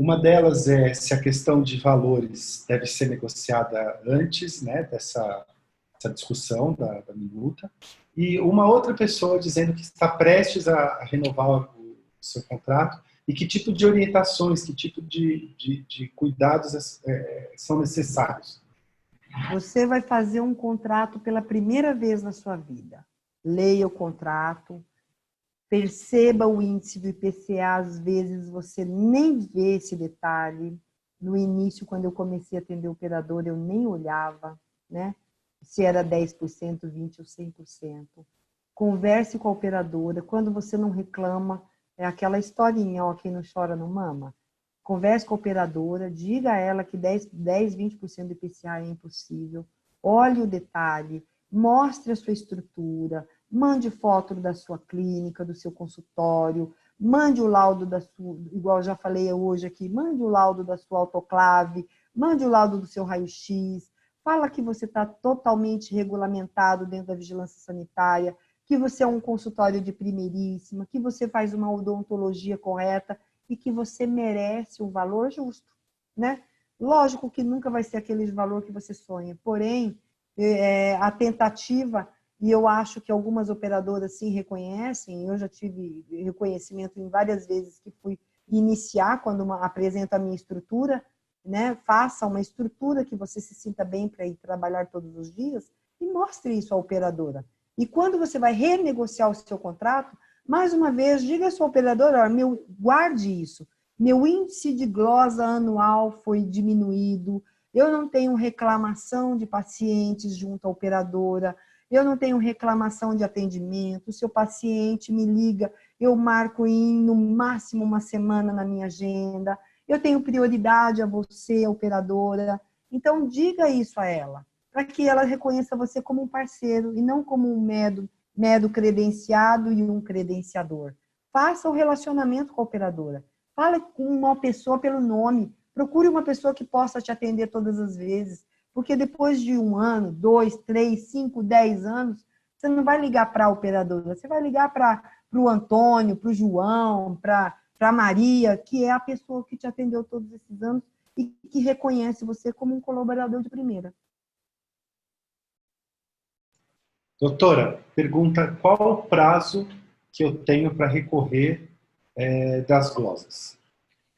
Uma delas é se a questão de valores deve ser negociada antes, né, dessa discussão da minuta. E uma outra pessoa dizendo que está prestes a renovar o seu contrato e que tipo de orientações, que tipo de cuidados são necessários. Você vai fazer um contrato pela primeira vez na sua vida. Leia o contrato, perceba o índice do IPCA, às vezes você nem vê esse detalhe. No início, quando eu comecei a atender operador, eu nem olhava, né? Se era 10%, 20% ou 100%. Converse com a operadora. Quando você não reclama, é aquela historinha, ó, quem não chora não mama. Converse com a operadora, diga a ela que 10, 20% do IPCA é impossível. Olhe o detalhe, mostre a sua estrutura, mande foto da sua clínica, do seu consultório, mande o laudo da sua, igual eu já falei hoje aqui, mande o laudo da sua autoclave, mande o laudo do seu raio-x, fala que você está totalmente regulamentado dentro da vigilância sanitária, que você é um consultório de primeiríssima, que você faz uma odontologia correta e que você merece um valor justo, né? Lógico que nunca vai ser aquele valor que você sonha, porém, a tentativa, e eu acho que algumas operadoras sim reconhecem, eu já tive reconhecimento em várias vezes que fui iniciar quando apresento a minha estrutura, né? Faça uma estrutura que você se sinta bem para ir trabalhar todos os dias e mostre isso à operadora. E quando você vai renegociar o seu contrato, mais uma vez, diga à sua operadora, guarde isso. Meu índice de glosa anual foi diminuído, eu não tenho reclamação de pacientes junto à operadora, eu não tenho reclamação de atendimento, se o paciente me liga, eu marco no máximo uma semana na minha agenda, eu tenho prioridade a você, operadora. Então, diga isso a ela, para que ela reconheça você como um parceiro e não como um mero credenciado e um credenciador. Faça o relacionamento com a operadora. Fale com uma pessoa pelo nome. Procure uma pessoa que possa te atender todas as vezes. Porque depois de 1 ano, 2, 3, 5, 10 anos, você não vai ligar para a operadora. Você vai ligar para o Antônio, para o João, para a Maria, que é a pessoa que te atendeu todos esses anos e que reconhece você como um colaborador de primeira. Doutora, pergunta qual o prazo que eu tenho para recorrer das glosas?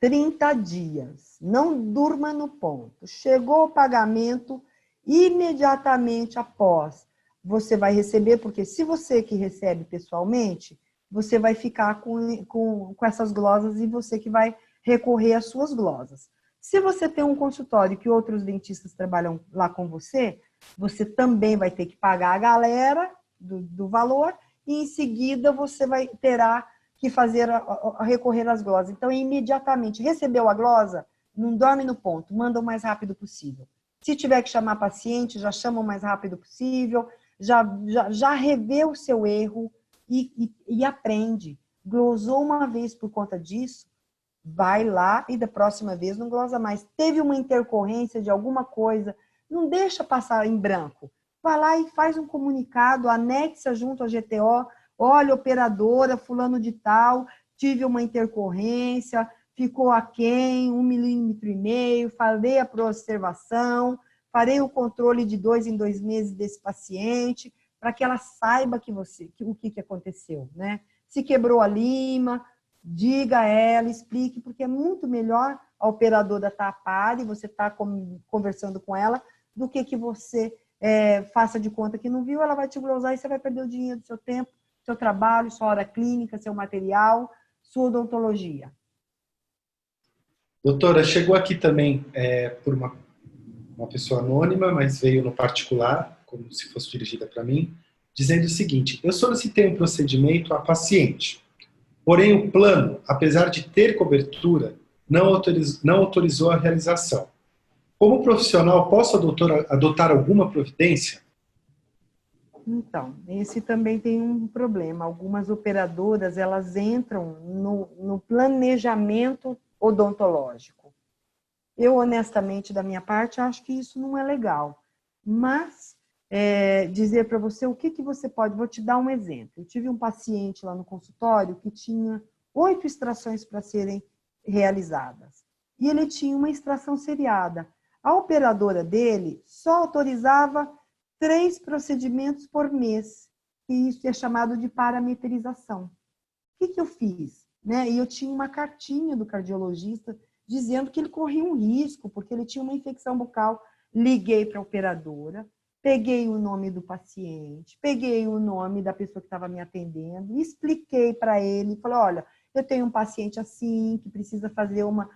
30 dias. Não durma no ponto. Chegou o pagamento, imediatamente após, você vai receber, porque se você que recebe pessoalmente, você vai ficar com essas glosas e você que vai recorrer às suas glosas. Se você tem um consultório que outros dentistas trabalham lá com você, você também vai ter que pagar a galera do valor e em seguida você terá que recorrer às glosas. Então, imediatamente, recebeu a glosa, não dorme no ponto, manda o mais rápido possível. Se tiver que chamar paciente, já chama o mais rápido possível, já revê o seu erro e aprende. Glosou uma vez por conta disso, vai lá e da próxima vez não glosa mais. Teve uma intercorrência de alguma coisa, não deixa passar em branco. vai lá e faz um comunicado, anexa junto à GTO, olha, operadora, fulano de tal, tive uma intercorrência, ficou aquém, 1,5 mm, farei a observação, farei o controle de 2 em 2 meses desse paciente, para que ela saiba o que aconteceu, né? Se quebrou a lima, diga a ela, explique, porque é muito melhor a operadora estar a par e você estar conversando com ela, do que você faça de conta que não viu, ela vai te glosar e você vai perder o dinheiro do seu tempo, seu trabalho, sua hora clínica, seu material, sua odontologia. Doutora, chegou aqui também por uma pessoa anônima, mas veio no particular, como se fosse dirigida para mim, dizendo o seguinte: eu solicitei um procedimento à paciente, porém o plano, apesar de ter cobertura, não autorizou a realização. Como profissional, posso, doutora, adotar alguma providência? Então, esse também tem um problema. Algumas operadoras, elas entram no planejamento odontológico. Eu, honestamente, da minha parte, acho que isso não é legal. Mas, dizer para você o que você pode... Vou te dar um exemplo. Eu tive um paciente lá no consultório que tinha 8 extrações para serem realizadas. E ele tinha uma extração seriada. A operadora dele só autorizava 3 procedimentos por mês. E isso é chamado de parametrização. O que eu fiz? E eu tinha uma cartinha do cardiologista dizendo que ele corria um risco, porque ele tinha uma infecção bucal. Liguei para a operadora, peguei o nome do paciente, peguei o nome da pessoa que estava me atendendo, expliquei para ele, falei, olha, eu tenho um paciente assim, que precisa fazer uma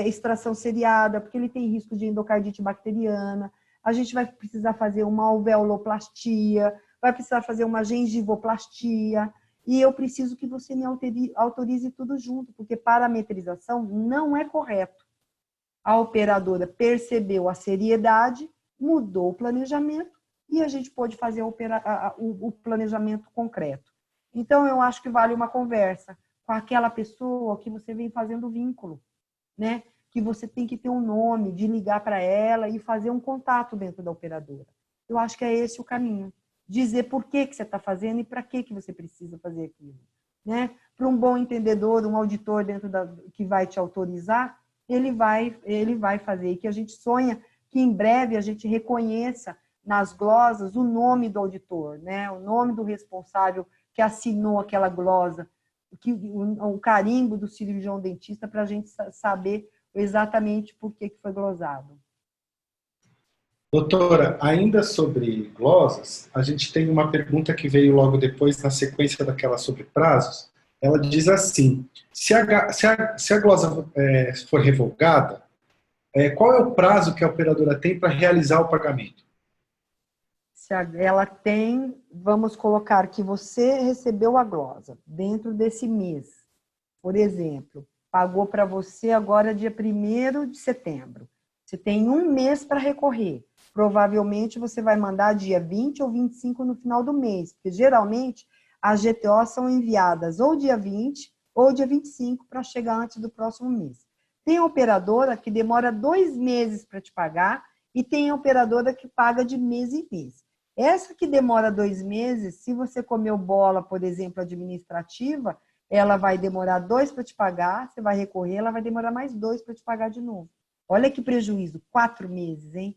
extração seriada, porque ele tem risco de endocardite bacteriana, a gente vai precisar fazer uma alveoloplastia, vai precisar fazer uma gengivoplastia, e eu preciso que você me autorize tudo junto, porque parametrização não é correto. A operadora percebeu a seriedade, mudou o planejamento e a gente pôde fazer o planejamento concreto. Então, eu acho que vale uma conversa com aquela pessoa que você vem fazendo vínculo, né? Que você tem que ter um nome, de ligar para ela e fazer um contato dentro da operadora. Eu acho que é esse o caminho. Dizer por que você está fazendo e para que você precisa fazer aquilo. Né? Para um bom entendedor, um auditor que vai te autorizar, ele vai fazer. E que a gente sonha que em breve a gente reconheça nas glosas o nome do auditor, né? O nome do responsável que assinou aquela glosa, o carimbo do cirurgião dentista, para a gente saber exatamente por que foi glosado. Doutora, ainda sobre glosas, a gente tem uma pergunta que veio logo depois, na sequência daquela sobre prazos. Ela diz assim: se a glosa for revogada, qual é o prazo que a operadora tem para realizar o pagamento? Se ela tem, vamos colocar que você recebeu a glosa dentro desse mês, por exemplo, pagou para você agora dia 1º de setembro. Você tem um mês para recorrer. Provavelmente você vai mandar dia 20 ou 25 no final do mês, porque geralmente as GTOs são enviadas ou dia 20 ou dia 25 para chegar antes do próximo mês. Tem operadora que demora 2 meses para te pagar e tem operadora que paga de mês em mês. Essa que demora 2 meses, se você comeu bola, por exemplo, administrativa, ela vai demorar 2 para te pagar, você vai recorrer, ela vai demorar mais 2 para te pagar de novo. Olha que prejuízo, 4 meses, hein?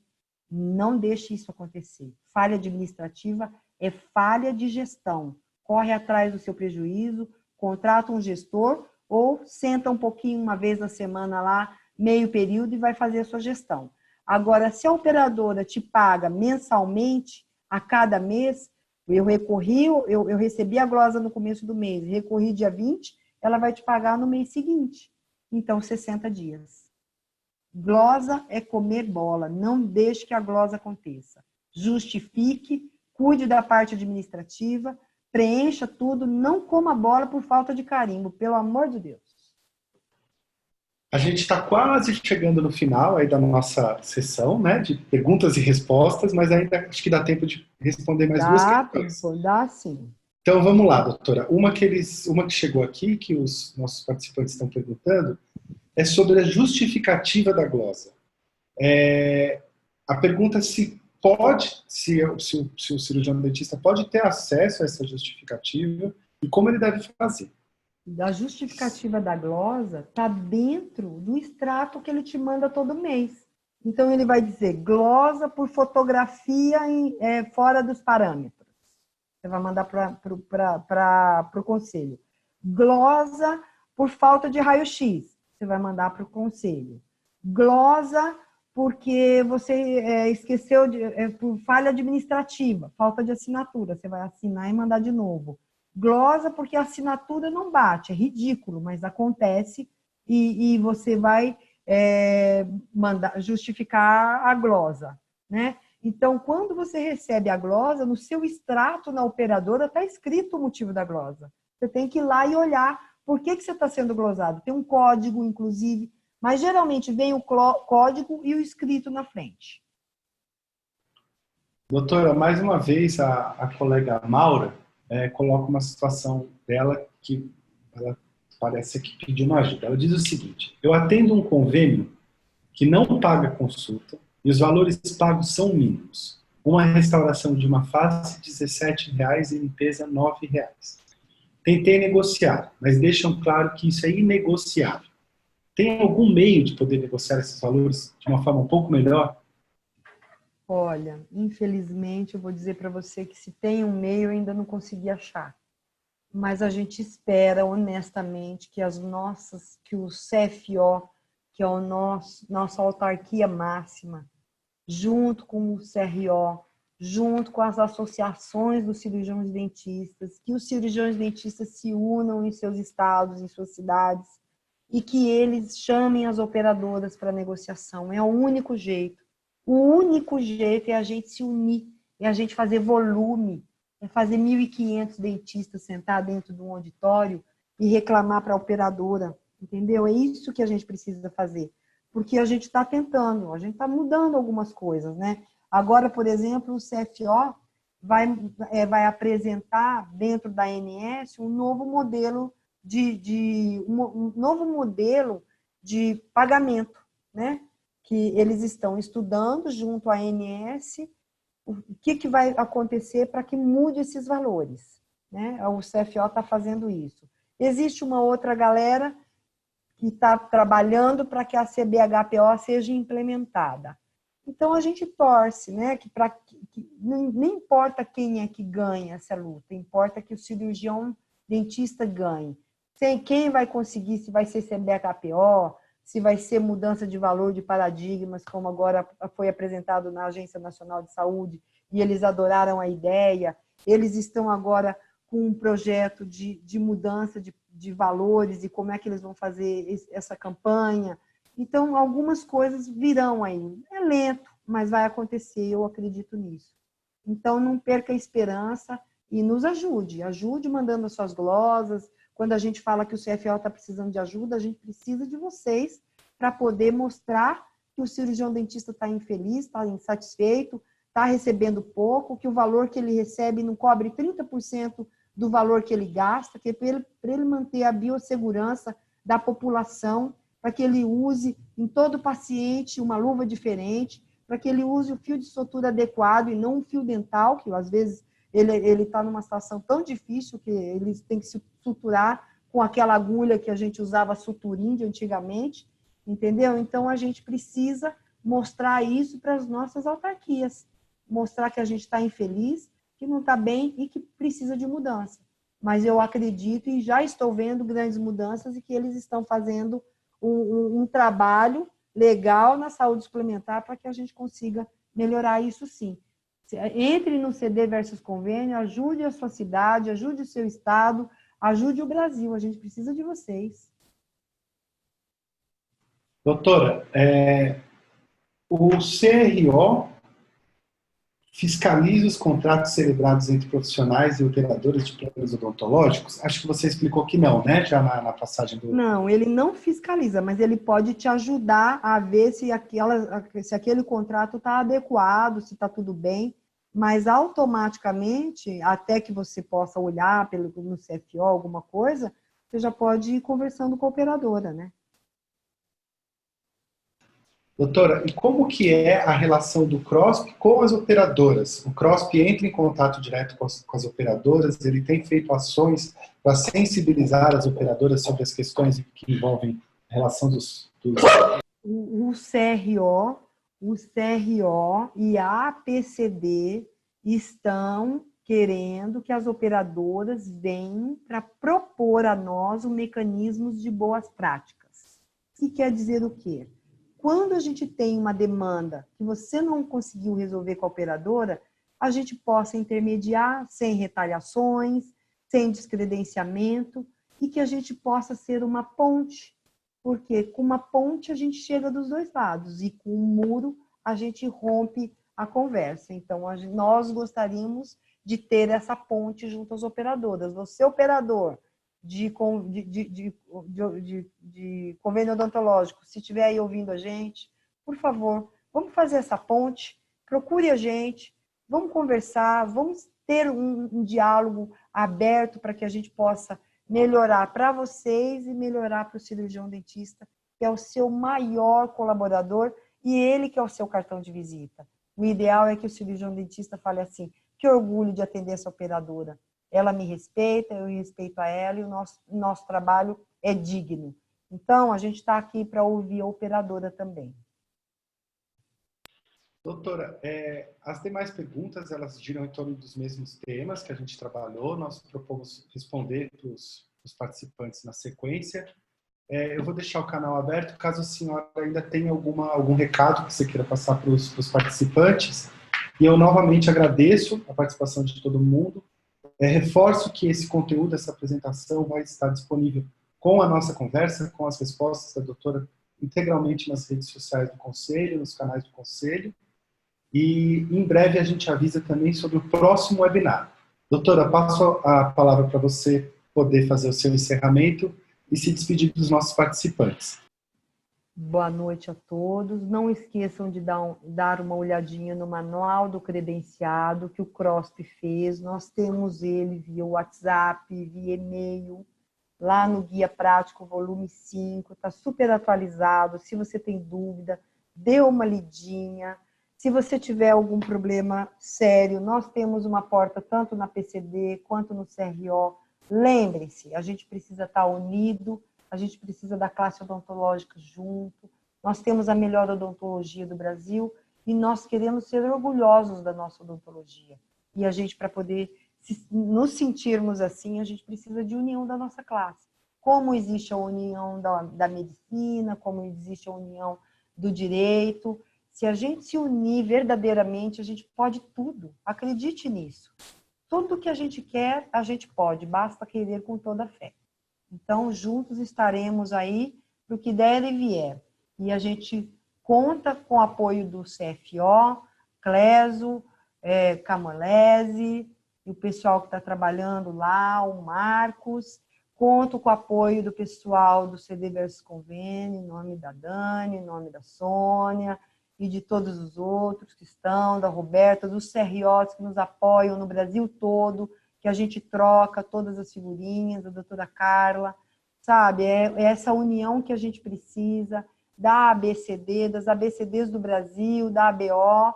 Não deixe isso acontecer. Falha administrativa é falha de gestão. Corre atrás do seu prejuízo, contrata um gestor ou senta um pouquinho uma vez na semana lá, meio período, e vai fazer a sua gestão. Agora, se a operadora te paga mensalmente, a cada mês, eu recebi a glosa no começo do mês, recorri dia 20, ela vai te pagar no mês seguinte. Então, 60 dias. Glosa é comer bola, não deixe que a glosa aconteça. Justifique, cuide da parte administrativa, preencha tudo, não coma bola por falta de carimbo, pelo amor de Deus. A gente está quase chegando no final aí da nossa sessão, né, de perguntas e respostas, mas ainda acho que dá tempo de responder mais 2 questões. Dá sim. Então vamos lá, doutora. Uma que chegou aqui, que os nossos participantes estão perguntando, é sobre a justificativa da glosa. A pergunta pode, se o cirurgião dentista pode ter acesso a essa justificativa e como ele deve fazer. A justificativa da glosa está dentro do extrato que ele te manda todo mês. Então, ele vai dizer glosa por fotografia fora dos parâmetros. Você vai mandar para o conselho. Glosa por falta de raio-x. Você vai mandar para o conselho. Glosa porque você esqueceu, por falha administrativa, falta de assinatura. Você vai assinar e mandar de novo. Glosa porque a assinatura não bate, é ridículo, mas acontece e você vai justificar a glosa, né? Então, quando você recebe a glosa, no seu extrato na operadora está escrito o motivo da glosa. Você tem que ir lá e olhar por que você está sendo glosado. Tem um código, inclusive, mas geralmente vem o código e o escrito na frente. Doutora, mais uma vez a colega Maura coloca uma situação dela que ela parece que pediu uma ajuda. Ela diz o seguinte: eu atendo um convênio que não paga consulta e os valores pagos são mínimos. Uma restauração de uma face, R$ 17,00 e limpeza, R$ 9,00. Tentei negociar, mas deixam claro que isso é inegociável. Tem algum meio de poder negociar esses valores de uma forma um pouco melhor? Olha, infelizmente, eu vou dizer para você que se tem um meio, eu ainda não consegui achar. Mas a gente espera, honestamente, que que o CFO, que é a nossa autarquia máxima, junto com o CRO, junto com as associações dos cirurgiões dentistas, que os cirurgiões dentistas se unam em seus estados, em suas cidades, e que eles chamem as operadoras para negociação. É o único jeito. O único jeito é a gente se unir, é a gente fazer volume, é fazer 1.500 dentistas sentar dentro de um auditório e reclamar para a operadora, entendeu? É isso que a gente precisa fazer, porque a gente está tentando, a gente está mudando algumas coisas, né? Agora, por exemplo, o CFO vai apresentar dentro da ANS um novo modelo um novo modelo de pagamento, né? Que eles estão estudando junto à ANS o que vai acontecer para que mude esses valores, né? O CFO está fazendo isso. Existe uma outra galera que está trabalhando para que a CBHPO seja implementada. Então, a gente torce, né? Nem importa quem é que ganha essa luta, importa que o cirurgião dentista ganhe. Quem vai conseguir, se vai ser CBHPO, se vai ser mudança de valor de paradigmas, como agora foi apresentado na Agência Nacional de Saúde, e eles adoraram a ideia. Eles estão agora com um projeto de mudança de valores e como é que eles vão fazer essa campanha. Então, algumas coisas virão aí. É lento, mas vai acontecer, eu acredito nisso. Então, não perca a esperança e nos ajude. Ajude mandando as suas glosas. Quando a gente fala que o CFO está precisando de ajuda, a gente precisa de vocês para poder mostrar que o cirurgião dentista está infeliz, está insatisfeito, está recebendo pouco, que o valor que ele recebe não cobre 30% do valor que ele gasta, que é para ele manter a biossegurança da população, para que ele use em todo paciente uma luva diferente, para que ele use o fio de sutura adequado e não um fio dental, que às vezes ele está numa situação tão difícil que ele tem que se suturar com aquela agulha que a gente usava suturim de antigamente, entendeu? Então, a gente precisa mostrar isso para as nossas autarquias, mostrar que a gente está infeliz, que não está bem e que precisa de mudança. Mas eu acredito e já estou vendo grandes mudanças e que eles estão fazendo um trabalho legal na saúde suplementar para que a gente consiga melhorar isso sim. Entre no CD versus convênio, ajude a sua cidade, ajude o seu estado, ajude o Brasil. A gente precisa de vocês. Doutora, o CRO fiscaliza os contratos celebrados entre profissionais e operadores de planos odontológicos? Acho que você explicou que não, né? Já na passagem do... Não, ele não fiscaliza, mas ele pode te ajudar a ver se aquele contrato está adequado, se está tudo bem, mas automaticamente, até que você possa olhar no CFO alguma coisa, você já pode ir conversando com a operadora, né? Doutora, e como que é a relação do CROSP com as operadoras? O CROSP entra em contato direto com as operadoras, ele tem feito ações para sensibilizar as operadoras sobre as questões que envolvem a relação dos... O CRO, o CRO e a APCD estão querendo que as operadoras venham para propor a nós mecanismos de boas práticas. E quer dizer o quê? Quando a gente tem uma demanda que você não conseguiu resolver com a operadora, a gente possa intermediar sem retaliações, sem descredenciamento, e que a gente possa ser uma ponte, porque com uma ponte a gente chega dos dois lados, e com um muro a gente rompe a conversa. Então, nós gostaríamos de ter essa ponte junto às operadoras. Você, operador de convênio odontológico, se estiver aí ouvindo a gente, por favor, vamos fazer essa ponte, procure a gente, vamos conversar, vamos ter um diálogo aberto para que a gente possa melhorar para vocês e melhorar para o cirurgião dentista, que é o seu maior colaborador e ele que é o seu cartão de visita. O ideal é que o cirurgião dentista fale assim: que orgulho de atender essa operadora. Ela me respeita, eu respeito a ela e o nosso trabalho é digno. Então, a gente está aqui para ouvir a operadora também. Doutora, as demais perguntas, elas giram em torno dos mesmos temas que a gente trabalhou. Nós propomos responder para os participantes na sequência. Eu vou deixar o canal aberto, caso a senhora ainda tenha algum recado que você queira passar para os participantes. E eu novamente agradeço a participação de todo mundo. Reforço que esse conteúdo, essa apresentação vai estar disponível com a nossa conversa, com as respostas da doutora, integralmente nas redes sociais do Conselho, nos canais do Conselho. E em breve a gente avisa também sobre o próximo webinar. Doutora, passo a palavra para você poder fazer o seu encerramento e se despedir dos nossos participantes. Boa noite a todos. Não esqueçam de dar uma olhadinha no manual do credenciado que o CROSP fez. Nós temos ele via WhatsApp, via e-mail, lá no Guia Prático, volume 5. Está super atualizado. Se você tem dúvida, dê uma lidinha. Se você tiver algum problema sério, nós temos uma porta tanto na PCD quanto no CRO. Lembrem-se, a gente precisa estar unido, a gente precisa da classe odontológica junto, nós temos a melhor odontologia do Brasil e nós queremos ser orgulhosos da nossa odontologia. E a gente, para poder nos sentirmos assim, a gente precisa de união da nossa classe. Como existe a união da medicina, como existe a união do direito. Se a gente se unir verdadeiramente, a gente pode tudo. Acredite nisso. Tudo que a gente quer, a gente pode. Basta querer com toda a fé. Então, juntos estaremos aí para o que der e vier. E a gente conta com o apoio do CFO, Cleso, Camolese, e o pessoal que está trabalhando lá, o Marcos. Conto com o apoio do pessoal do CD Versus Convênio, em nome da Dani, em nome da Sônia, e de todos os outros que estão, da Roberta, dos CROs que nos apoiam no Brasil todo, que a gente troca todas as figurinhas, da doutora Carla, sabe? É essa união que a gente precisa, da ABCD, das ABCDs do Brasil, da ABO,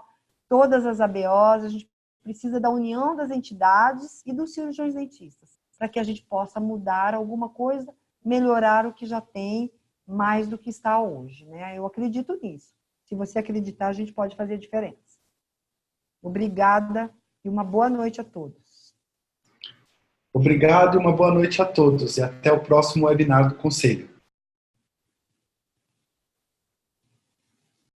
todas as ABOs, a gente precisa da união das entidades e dos cirurgiões dentistas, para que a gente possa mudar alguma coisa, melhorar o que já tem, mais do que está hoje, né? Eu acredito nisso. Se você acreditar, a gente pode fazer a diferença. Obrigada e uma boa noite a todos. Obrigado e uma boa noite a todos. E até o próximo webinar do Conselho.